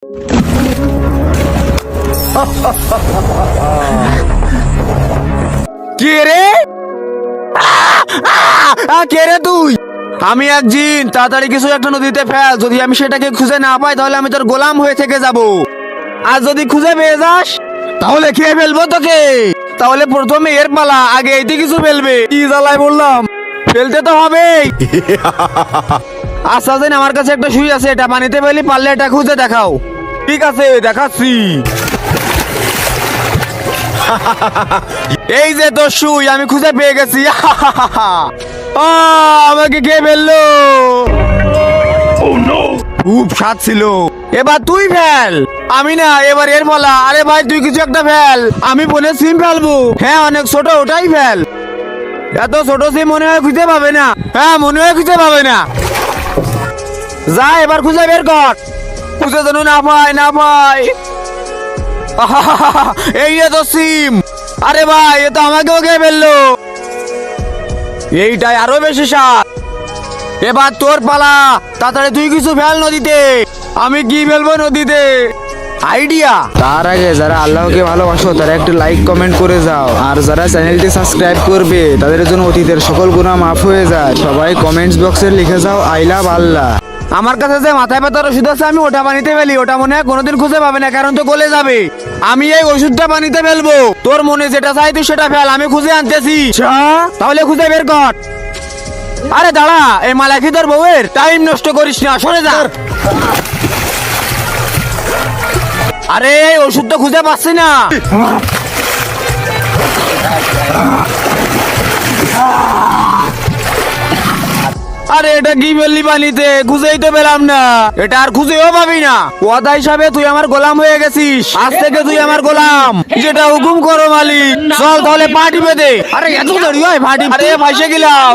কে রে? কে রে তুই? আমি এক জিন, তাড়াতাড়ি কিছু একটা নদীতে ফেল। যদি আমি সেটাকে খুঁজে না পাই তাহলে আমি তোর গোলাম হয়ে থেকে যাব। আর যদি খুঁজে পেয়ে যাস তাহলে খেয়ে ফেলবো তোকে। তাহলে প্রথমে এর পালা, আগে এইতে কিছু ফেলবে। কি জ্বালায় বললাম, ফেলতে তো হবেই। আচ্ছা দিন, আমার কাছে একটা সুই আছে, এটা পানিতে ফেলি, পারলে এটা খুঁজে দেখাও। ঠিক আছে, দেখাচ্ছি। এই যে তোর সুই, আমি খুঁজে পেয়ে গেছি। আমাকে কে ফেললো? খুব স্বাদ ছিল। এবার তুই ফেল। আমি না, এবার এর বলা। আরে ভাই তুই কিছু একটা ফেল। আমি ফোনে সিম ফেলবো। হ্যাঁ অনেক ছোট, ওটাই ফেল। এত ছোট সিম মনে হয় খুঁজে পাবে না। হ্যাঁ মনে হয় খুঁজে পাবে না। যা এবার খুঁজে বের কর। খুঁজে যেন না পাই, না পাই। এই রে তো সিম। আরে ভাই এ তো আমাকেও খেয়ে ফেললো। এইটাই আরো বেশি স্বাদ। এবার তোর পালা, তাড়াতাড়ি তুই কিছু ফেল নদীতে। আমি কি ফেলবো নদীতে? আইডিয়া। তার আগে যারা আল্লাহকে ভালোবাসো তারা একটু লাইক কমেন্ট করে যাও, আর যারা চ্যানেলটি সাবস্ক্রাইব করবে তাদের জন্য অতীতের সকল গুনাহ মাফ হয়ে যায়। সবাই কমেন্টস বক্সে লিখে যাও আই লাভ আল্লাহ। আমার কাছে যে মাথায় ব্যথার ওষুধ আছে, আমি ওটা পানিতে ফেলি। ওটা মনে হয় কোনোদিন খুঁজে পাবে না, কারণ তো গলে যাবে। আমি এই ওষুধটা পানিতে ফেলবো। তোর মনে যেটা চাই তুই সেটা ফেল, আমি খুঁজে আনতেছি। তাহলে খুঁজে বের কর। আরে দাঁড়া, এই মালাকি তোর বউয়ের টাইম নষ্ট করিস না, সরে যা। আরে এই ওষুধ তো খুঁজে পাচ্ছি না। আরে এটা কি ফেললি পানিতে? খুঁজেই তো পেলাম না। এটা আর খুঁজেও পাবি না। ওয়াদা হিসাবে তুই আমার গোলাম হয়ে গেছিস। আজ থেকে তুই আমার গোলাম, যেটা হুকুম করো মালিক। চল তাহলে পার্টি বেঁধে। আরে এত দেরি হয় পার্টি? আরে ফাঁসে গেলাম।